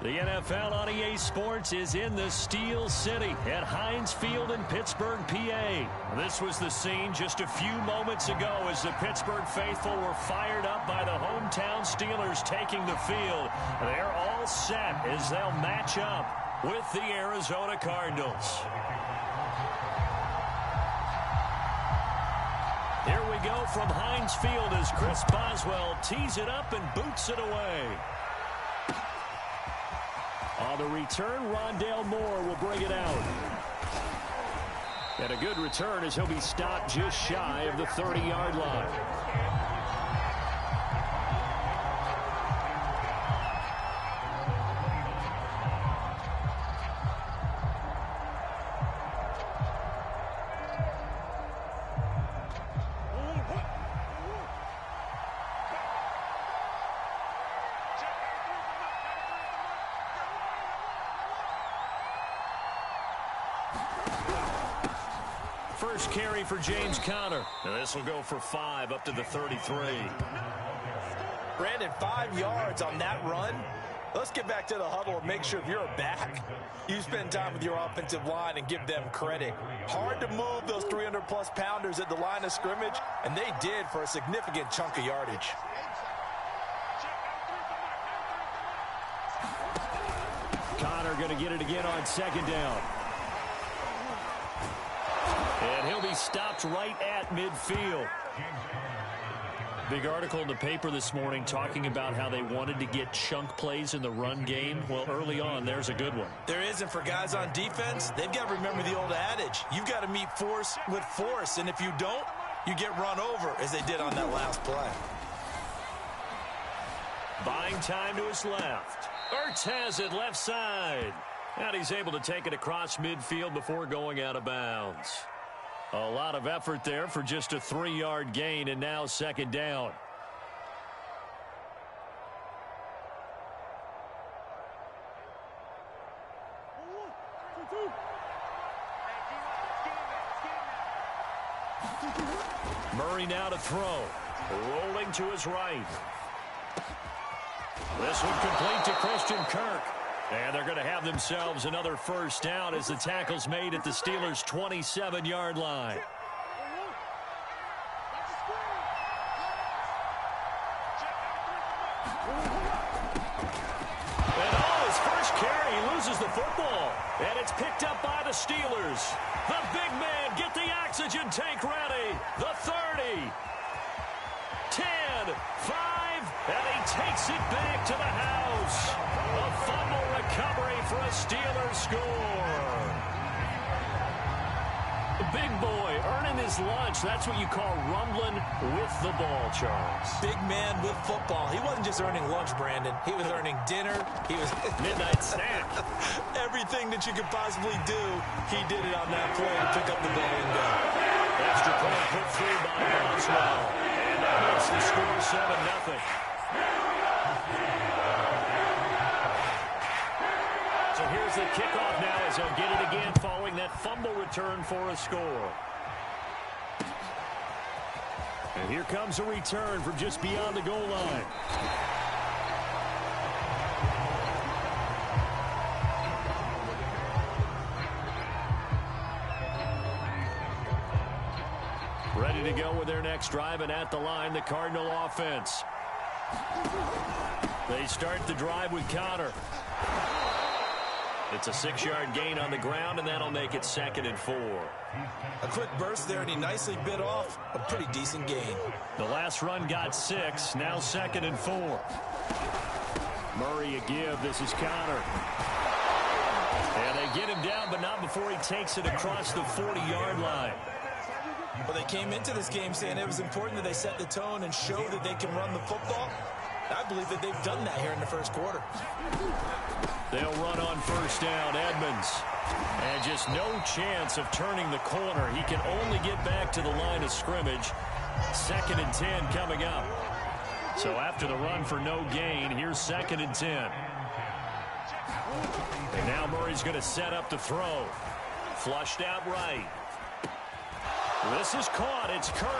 The NFL on EA Sports is in the Steel City at Heinz Field in Pittsburgh, PA. This was the scene just a few moments ago as the Pittsburgh faithful were fired up by the hometown Steelers taking the field. They're all set as they'll match up with the Arizona Cardinals. Here we go from Heinz Field as Chris Boswell tees it up and boots it away. On the return, Rondale Moore will bring it out. And a good return as he'll be stopped just shy of the 30-yard line. First carry for James Conner. Now this will go for 5 up to the 33. Brandon, 5 yards on that run. Let's get back to the huddle and make sure if you're a back, you spend time with your offensive line and give them credit. Hard to move those 300-plus pounders at the line of scrimmage, and they did for a significant chunk of yardage. Conner going to get it again on second down. And he'll be stopped right at midfield. Big article in the paper this morning talking about how they wanted to get chunk plays in the run game. Well, early on, there's a good one. There isn't for guys on defense. They've got to remember the old adage. You've got to meet force with force, and if you don't, you get run over, as they did on that last play. Buying time to his left. Ertz has it left side. And he's able to take it across midfield before going out of bounds. A lot of effort there for just a 3-yard gain, and now second down. Murray now to throw. Rolling to his right. This one complete to Christian Kirk. And they're going to have themselves another first down as the tackle's made at the Steelers' 27-yard line. And his first carry, he loses the football. And it's picked up by the Steelers. The big man, get the oxygen tank ready. The 30. 10, 5, and he takes it back to the house. A fumble recovery for a Steelers score. The big boy earning his lunch. That's what you call rumbling with the ball, Charles. Big man with football. He wasn't just earning lunch, Brandon. He was earning dinner. He was midnight snack. Everything that you could possibly do, he did it on that play to pick up the ball and go. Extra point put through by Boswell. And that makes the score 7-0. So here's the kickoff now as they'll get it again following that fumble return for a score. And here comes a return from just beyond the goal line. Ready to go with their next drive, and at the line, the Cardinal offense. They start the drive with Conner. It's a 6-yard gain on the ground, and that'll make it 2nd and 4. A quick burst there, and he nicely bit off a pretty decent gain. The last run got 6, now 2nd and 4. Murray a give, this is Conner. And they get him down, but not before he takes it across the 40-yard line. Well, they came into this game saying it was important that they set the tone and show that they can run the football. I believe that they've done that here in the first quarter. They'll run on first down, Edmonds. And just no chance of turning the corner. He can only get back to the line of scrimmage. 2nd and 10 coming up. So after the run for no gain, here's 2nd and 10. And now Murray's going to set up to throw. Flushed out right. This is caught. It's Kirk.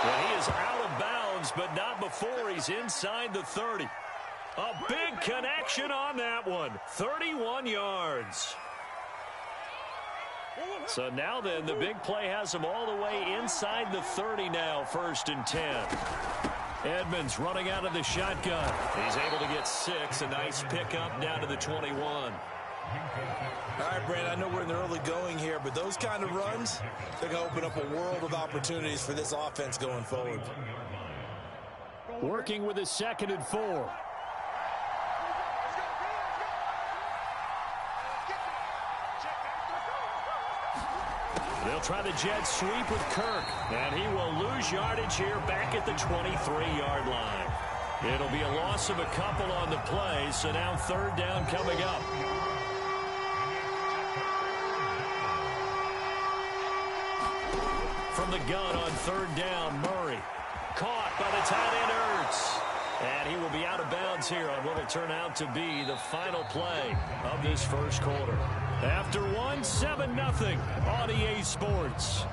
And he is out of bounds, but not before he's inside the 30. A big connection on that one. 31 yards. So now then, the big play has him all the way inside the 30 now, 1st and 10. Edmonds running out of the shotgun. He's able to get 6. A nice pickup down to the 21. All right, Brandon, I know we're in the early going here, but those kind of runs, they're going to open up a world of opportunities for this offense going forward. Working with a 2nd and 4. They'll try the jet sweep with Kirk, and he will lose yardage here back at the 23-yard line. It'll be a loss of a couple on the play, so now 3rd down coming up. From the gun on 3rd down, Murray. Caught by the tight end, Ertz. And he will be out of bounds here on what will turn out to be the final play of this 1st quarter. After 1, 7-0 on EA Sports.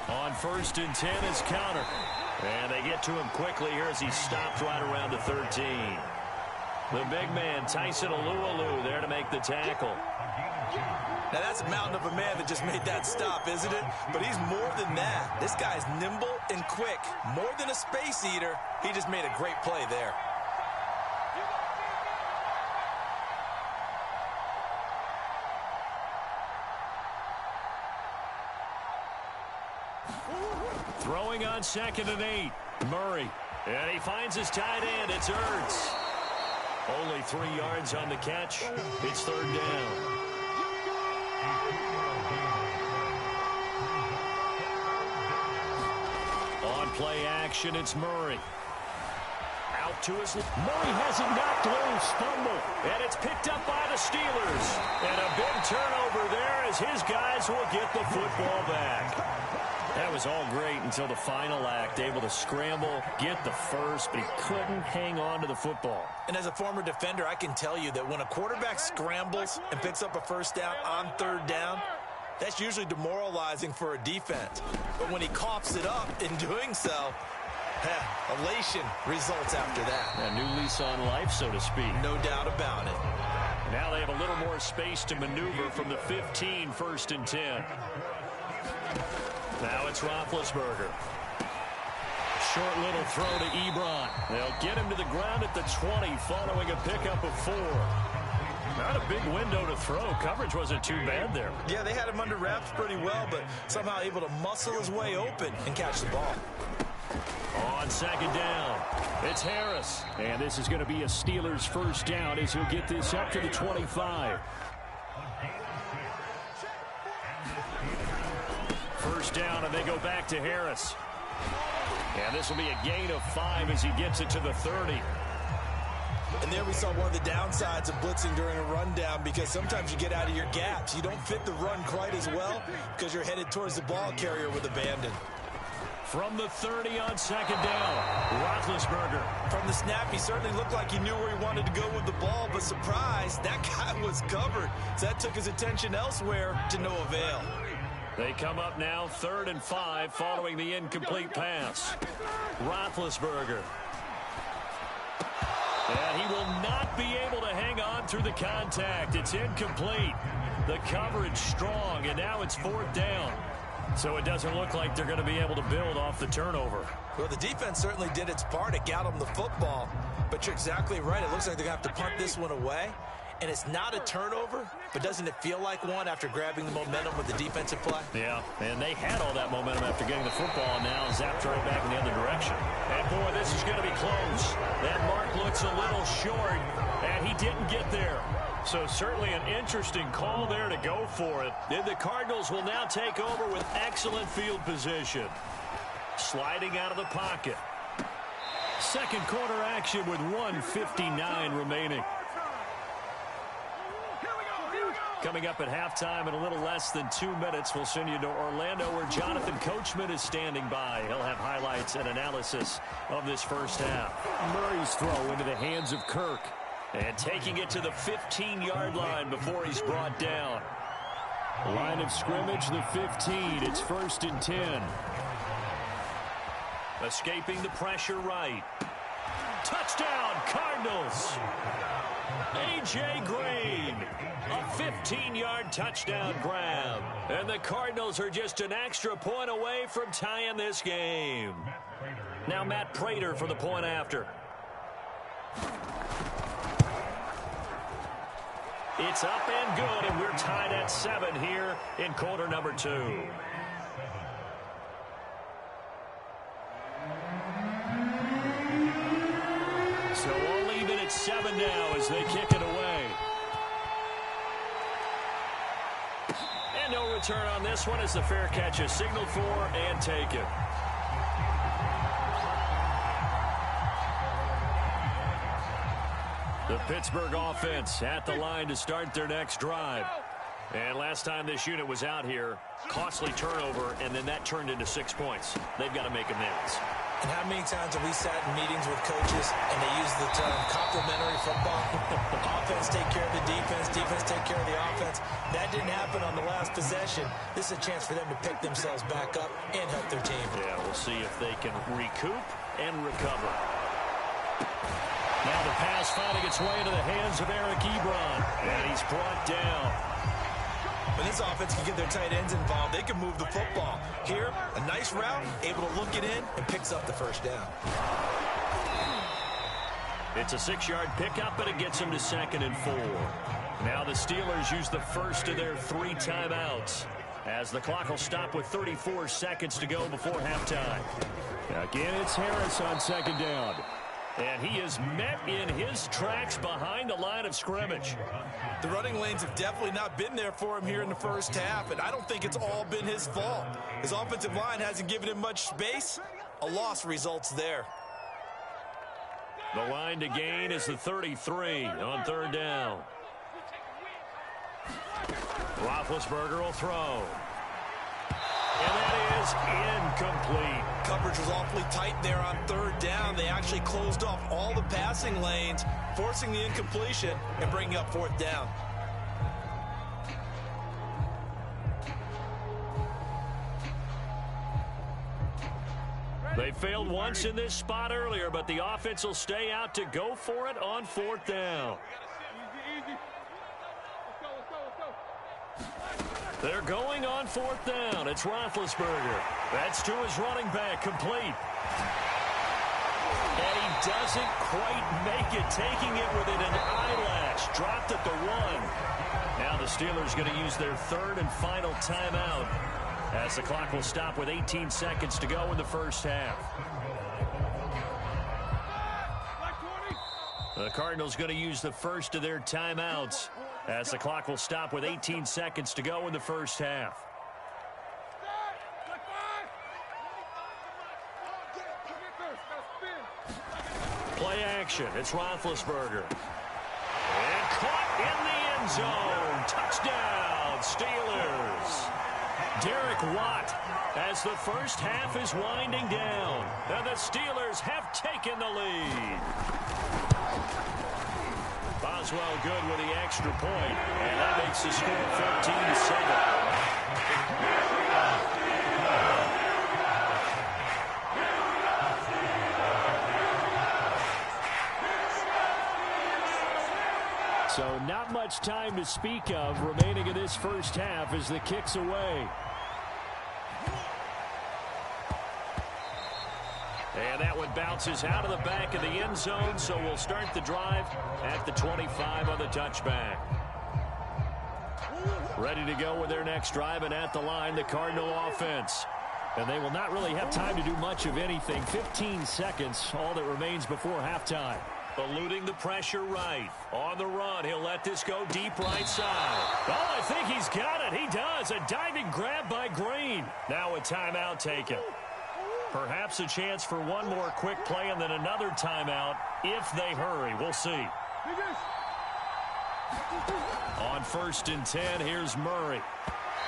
On 1st and 10 is Counter. And they get to him quickly here as he stopped right around the 13. The big man, Tyson Alualu, there to make the tackle. Now, that's a mountain of a man that just made that stop, isn't it? But he's more than that. This guy's nimble and quick. More than a space eater, he just made a great play there. Throwing on 2nd and 8. Murray. And he finds his tight end. It's Ertz. Only 3 yards on the catch. It's 3rd down. On play action, it's Murray. Out to his... Murray has it knocked loose. Fumble. And it's picked up by the Steelers. And a big turnover there as his guys will get the football back. That was all great until the final act, able to scramble, get the first, but he couldn't hang on to the football. And as a former defender, I can tell you that when a quarterback scrambles and picks up a 1st down on 3rd down, that's usually demoralizing for a defense. But when he coughs it up in doing so, elation results after that. A new lease on life, so to speak. No doubt about it. Now they have a little more space to maneuver from the 15, 1st and 10. Now it's Roethlisberger. Short little throw to Ebron. They'll get him to the ground at the 20 following a pickup of 4. Not a big window to throw. Coverage wasn't too bad there. Yeah, they had him under wraps pretty well, but somehow able to muscle his way open and catch the ball. On 2nd down, it's Harris. And this is going to be a Steelers 1st down as he'll get this up to the 25. 1st down, and they go back to Harris. And this will be a gain of 5 as he gets it to the 30. And there we saw one of the downsides of blitzing during a rundown, because sometimes you get out of your gaps. You don't fit the run quite as well because you're headed towards the ball carrier with abandon. From the 30 on 2nd down, Roethlisberger. From the snap, he certainly looked like he knew where he wanted to go with the ball, but surprise, that guy was covered. So that took his attention elsewhere to no avail. They come up now 3rd and 5 following the incomplete pass. Roethlisberger. And he will not be able to hang on through the contact. It's incomplete. The coverage strong, and now it's 4th down. So it doesn't look like they're going to be able to build off the turnover. Well, the defense certainly did its part. It got them the football. But you're exactly right. It looks like they're going to have to punt this one away. And it's not a turnover, but doesn't it feel like one after grabbing the momentum with the defensive play? Yeah, and they had all that momentum after getting the football, and now zapped right back in the other direction. And, boy, this is going to be close. That mark looks a little short, and he didn't get there. So certainly an interesting call there to go for it. And the Cardinals will now take over with excellent field position. Sliding out of the pocket. 2nd quarter action with 1:59 remaining. Coming up at halftime in a little less than 2 minutes, we'll send you to Orlando where Jonathan Coachman is standing by. He'll have highlights and analysis of this 1st half. Murray's throw into the hands of Kirk. And taking it to the 15-yard line before he's brought down. Line of scrimmage, the 15. It's 1st and 10. Escaping the pressure right. Touchdown, Cardinals. A.J. Green, a 15-yard touchdown grab. And the Cardinals are just an extra point away from tying this game. Now Matt Prater for the point after. It's up and good, and we're tied at 7 here in quarter number 2. So all even at 7 now as they kick it away. And no return on this one as the fair catch is signaled for and taken. The Pittsburgh offense at the line to start their next drive. And last time this unit was out here, costly turnover, and then that turned into 6 points. They've got to make amends. And how many times have we sat in meetings with coaches and they use the term complementary football? Offense take care of the defense, defense take care of the offense. That didn't happen on the last possession. This is a chance for them to pick themselves back up and help their team. Yeah, we'll see if they can recoup and recover. Now the pass finding its way into the hands of Eric Ebron. And he's brought down. When this offense can get their tight ends involved, they can move the football. Here, a nice route, able to look it in, and picks up the first down. It's a 6-yard pickup, but it gets them to 2nd and 4. Now the Steelers use the first of their 3 timeouts, as the clock will stop with 34 seconds to go before halftime. Again, it's Harris on 2nd down. And he is met in his tracks behind the line of scrimmage. The running lanes have definitely not been there for him here in the first half, and I don't think it's all been his fault. His offensive line hasn't given him much space. A loss results there. The line to gain is the 33 on 3rd down. Roethlisberger will throw. And that is incomplete. Coverage was awfully tight there on 3rd down. They actually closed off all the passing lanes, forcing the incompletion and bringing up 4th down. They failed once in this spot earlier, but the offense will stay out to go for it on 4th down. They're going on 4th down. It's Roethlisberger. That's to his running back, complete. And he doesn't quite make it, taking it within an eyelash. Dropped at the 1. Now the Steelers going to use their 3rd and final timeout, as the clock will stop with 18 seconds to go in the first half. The Cardinals going to use the first of their timeouts, as the clock will stop with 18 seconds to go in the first half. Play action. It's Roethlisberger. And caught in the end zone. Touchdown, Steelers. Derek Watt, as the first half is winding down. And the Steelers have taken the lead. Boswell good with the extra point, and that makes the score 14-7. So not much time to speak of remaining in this first half as the kick's away. And that one bounces out of the back of the end zone, so we'll start the drive at the 25 on the touchback. Ready to go with their next drive, and at the line, the Cardinal offense. And they will not really have time to do much of anything. 15 seconds, all that remains before halftime. Eluding the pressure right. On the run, he'll let this go deep right side. Oh, I think he's got it. He does. A diving grab by Green. Now a timeout taken. Perhaps a chance for one more quick play and then another timeout if they hurry. We'll see. On 1st and 10, here's Murray.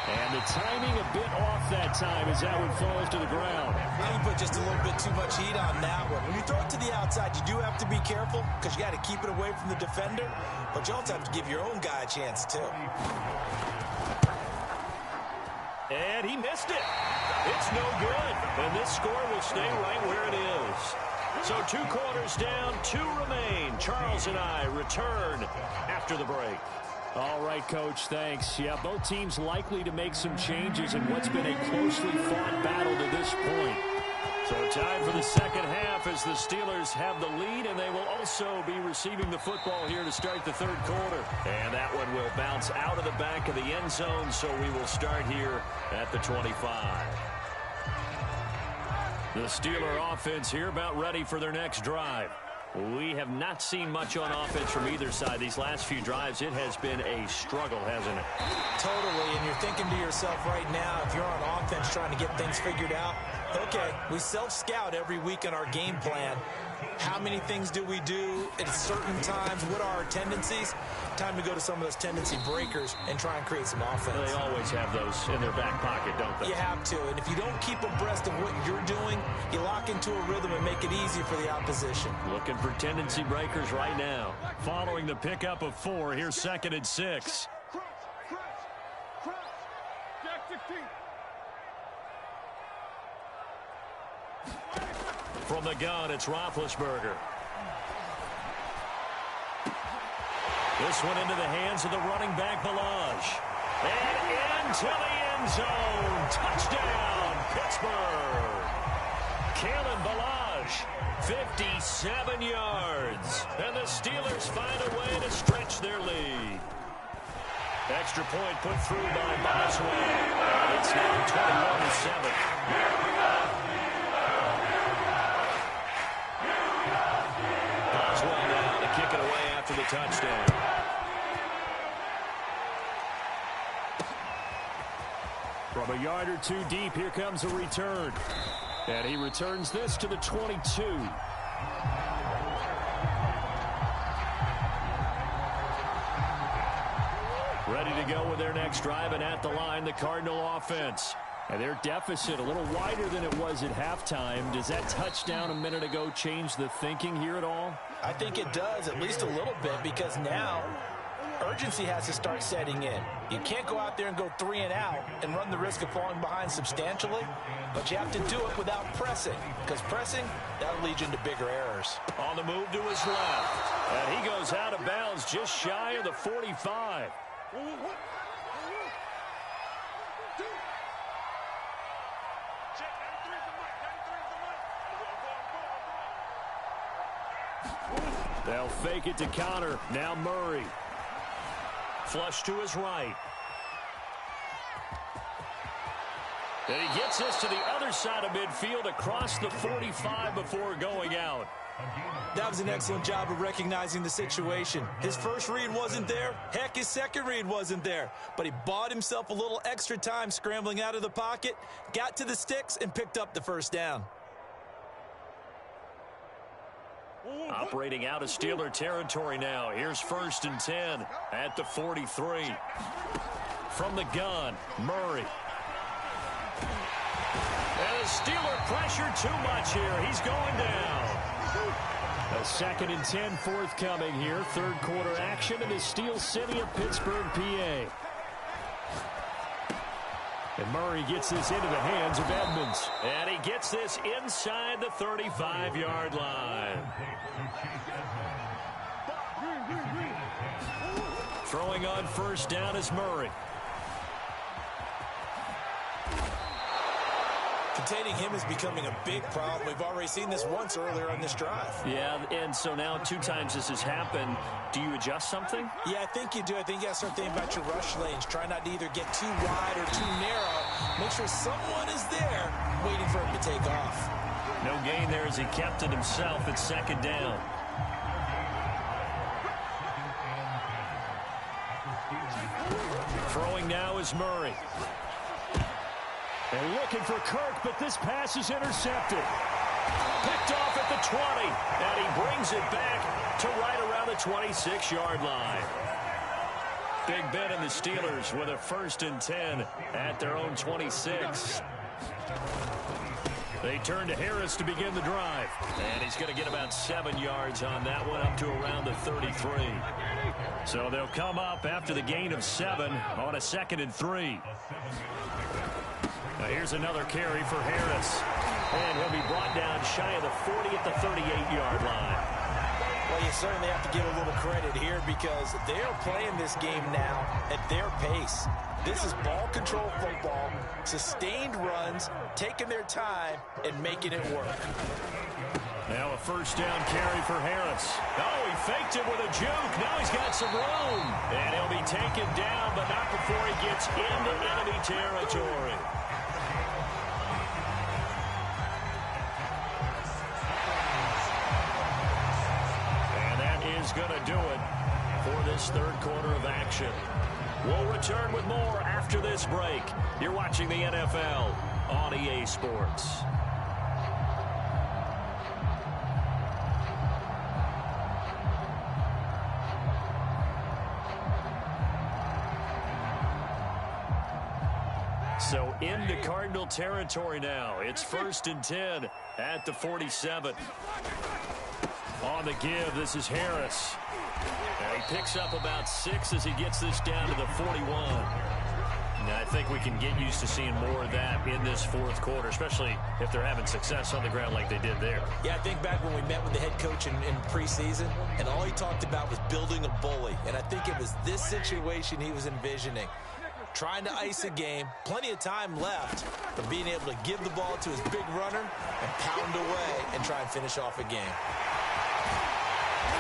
And the timing a bit off that time as that one falls to the ground. He put just a little bit too much heat on that one. When you throw it to the outside, you do have to be careful because you got to keep it away from the defender. But you also have to give your own guy a chance, too. And he missed it. It's no good. And this score will stay right where it is. So 2 quarters down, 2 remain. Charles and I return after the break. All right, Coach, thanks. Yeah, both teams likely to make some changes in what's been a closely fought battle to this point. So time for the second half as the Steelers have the lead, and they will also be receiving the football here to start the third quarter. And that one will bounce out of the back of the end zone, so we will start here at the 25. The Steeler offense here about ready for their next drive. We have not seen much on offense from either side. These last few drives, it has been a struggle, hasn't it? Totally, and you're thinking to yourself right now, if you're on offense trying to get things figured out, okay, we self-scout every week in our game plan. How many things do we do at certain times? What are our tendencies? Time to go to some of those tendency breakers and try and create some offense. They always have those in their back pocket, don't they? You have to, and if you don't keep abreast of what you're doing, you lock into a rhythm and make it easy for the opposition. Looking for tendency breakers right now. Following the pickup of 4, here's 2nd and 6. From the gun, it's Roethlisberger. This one into the hands of the running back, Balaj. And into the end zone. Touchdown, Pittsburgh. Kalen Balaj, 57 yards. And the Steelers find a way to stretch their lead. Extra point put through by Boswell. It's now 21-7. Kick it away after the touchdown. From a yard or 2 deep, here comes a return. And he returns this to the 22. Ready to go with their next drive, and at the line, the Cardinal offense. And their deficit a little wider than it was at halftime. Does that touchdown a minute ago change the thinking here at all? I think it does, at least a little bit, because now urgency has to start setting in. You can't go out there and go 3 and out and run the risk of falling behind substantially, but you have to do it without pressing, because pressing, that'll lead you into bigger errors. On the move to his left, and he goes out of bounds just shy of the 45. They'll fake it to counter. Now Murray. Flush to his right. And he gets this to the other side of midfield across the 45 before going out. That was an excellent job of recognizing the situation. His first read wasn't there. Heck, his second read wasn't there. But he bought himself a little extra time scrambling out of the pocket, got to the sticks, and picked up the first down. Operating out of Steeler territory now. Here's 1st and 10 at the 43. From the gun, Murray. And the Steeler pressure too much here. He's going down. A 2nd and 10 forthcoming here. Third quarter action in the Steel City of Pittsburgh, PA. And Murray gets this into the hands of Edmonds. And he gets this inside the 35-yard line. Throwing on 1st down is Murray. Containing him is becoming a big problem. We've already seen this once earlier on this drive. Yeah, and so now 2 times this has happened. Do you adjust something? Yeah, I think you do. I think you got to start thinking about your rush lanes. Try not to either get too wide or too narrow. Make sure someone is there waiting for him to take off. No gain there as he kept it himself at 2nd down. Throwing now is Murray. And looking for Kirk, but this pass is intercepted. Picked off at the 20, and he brings it back to right around the 26-yard line. Big Ben and the Steelers with a 1st and 10 at their own 26. They turn to Harris to begin the drive. And he's going to get about 7 yards on that one, up to around the 33. So they'll come up after the gain of 7 on a 2nd and 3. Now here's another carry for Harris. And he'll be brought down shy of the 40 at the 38-yard line. Well, you certainly have to give a little credit here because they are playing this game now at their pace. This is ball control football, sustained runs, taking their time, and making it work. Now a first down carry for Harris. Oh, he faked it with a juke. Now he's got some room. And he'll be taken down, but not before he gets into enemy territory. And that is going to do it for this third quarter of action. We'll return with more after this break. You're watching the NFL on EA Sports. So into Cardinal territory now. It's 1st and 10 at the 47. On the give, this is Harris. And he picks up about 6 as he gets this down to the 41. Now, I think we can get used to seeing more of that in this fourth quarter, especially if they're having success on the ground like they did there. Yeah, I think back when we met with the head coach in preseason, and all he talked about was building a bully. And I think it was this situation he was envisioning. Trying to ice a game, plenty of time left, but being able to give the ball to his big runner and pound away and try and finish off a game.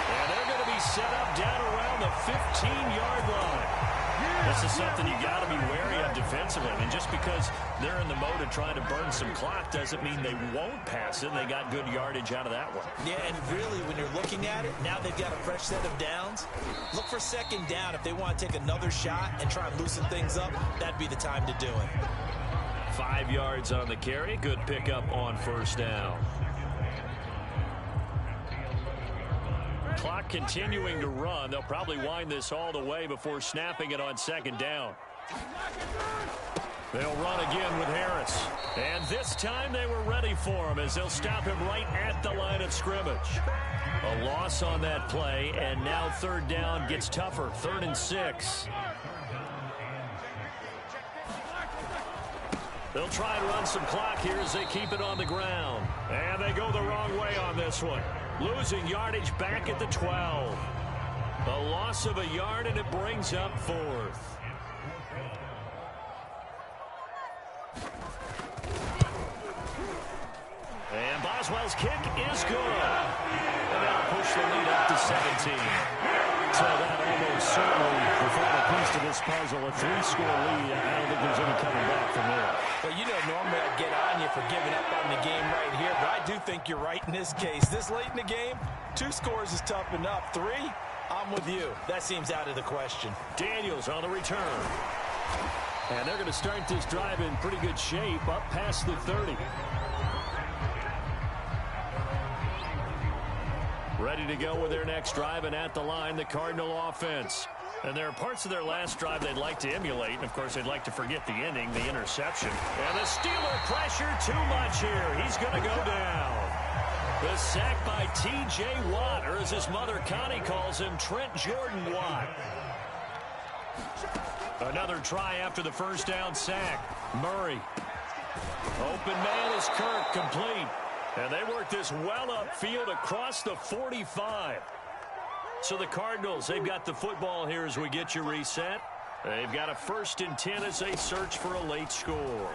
And they're going to be set up down around the 15-yard line. This is something you got to be wary of defensively. I mean, just because they're in the mode of trying to burn some clock doesn't mean they won't pass it. They got good yardage out of that one. Yeah, and really, when you're looking at it, now they've got a fresh set of downs. Look for second down. If they want to take another shot and try and loosen things up, that'd be the time to do it. 5 yards on the carry. Good pickup on first down. Clock continuing to run. They'll probably wind this all the way before snapping it on second down. They'll run again with Harris. And this time they were ready for him as they'll stop him right at the line of scrimmage. A loss on that play, and now third down gets tougher. 3rd and 6. They'll try and run some clock here as they keep it on the ground. And they go the wrong way on this one. Losing yardage back at the 12. A loss of a yard, and it brings up 4th. And Boswell's kick is good. And that'll push the lead up to 17. So that almost certainly the final piece to this puzzle, a 3-score lead. I don't think there's any coming back from there. Well, you know, normally I'd get on you for giving up on the game right here, but I do think you're right in this case. This late in the game, 2 scores is tough enough. 3, I'm with you. That seems out of the question. Daniels on the return. And they're going to start this drive in pretty good shape up past the 30. Ready to go with their next drive, and at the line, the Cardinal offense. And there are parts of their last drive they'd like to emulate, and of course they'd like to forget the ending, the interception. And the Steeler pressure too much here. He's going to go down. The sack by T.J. Watt, or as his mother Connie calls him, Trent Jordan Watt. Another try after the first down sack. Murray. Open man is Kirk, complete. And they work this well upfield across the 45. So the Cardinals, they've got the football here as we get you reset. They've got a 1st and 10 as they search for a late score.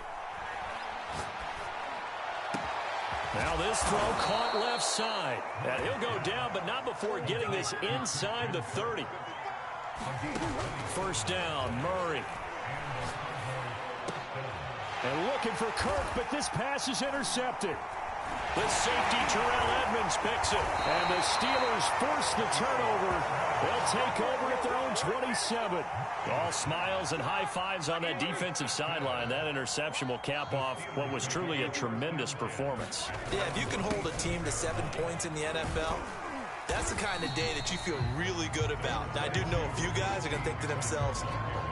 Now this throw caught left side. And he'll go down, but not before getting this inside the 30. First down, Murray. And looking for Kirk, but this pass is intercepted. The safety, Terrell Edmonds, picks it. And the Steelers force the turnover. They'll take over at their own 27. All smiles and high fives on that defensive sideline. That interception will cap off what was truly a tremendous performance. Yeah, if you can hold a team to 7 points in the NFL, that's the kind of day that you feel really good about. Now, I do know a few guys are going to think to themselves,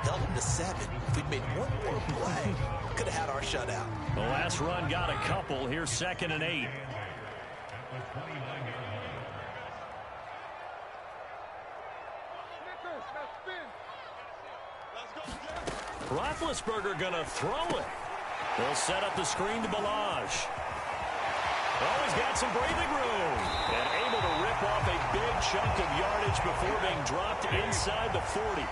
held them to 7. If we'd made one more play, could have had our shutout. The last run got a couple. Here's 2nd and 8. Roethlisberger going to throw it. They'll set up the screen to Balaj. Oh, he's got some breathing room. And able to rip off a big chunk of yardage before being dropped inside the 40.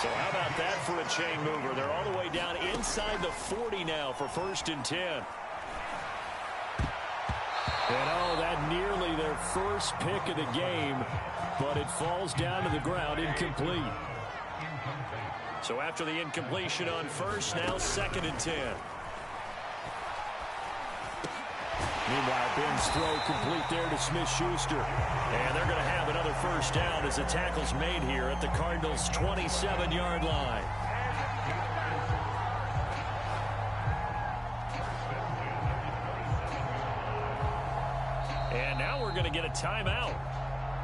So how about that for a chain mover? They're all the way down inside the 40 now for 1st and 10. And oh, that nearly their first pick of the game, but it falls down to the ground incomplete. So after the incompletion on first, now 2nd and 10. Meanwhile, Ben's throw complete there to Smith-Schuster. And they're going to have another first down as the tackle's made here at the Cardinals' 27-yard line. And now we're going to get a timeout.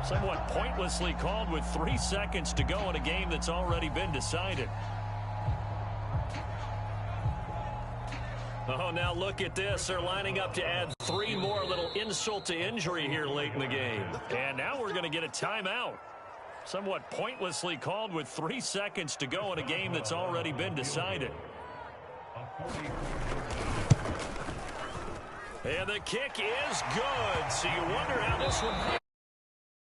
Somewhat pointlessly called with 3 seconds to go in a game that's already been decided. Oh, now look at this. They're lining up to add 3 more, little insult to injury here late in the game. And now we're going to get a timeout. Somewhat pointlessly called with 3 seconds to go in a game that's already been decided. And the kick is good. So you wonder how this one...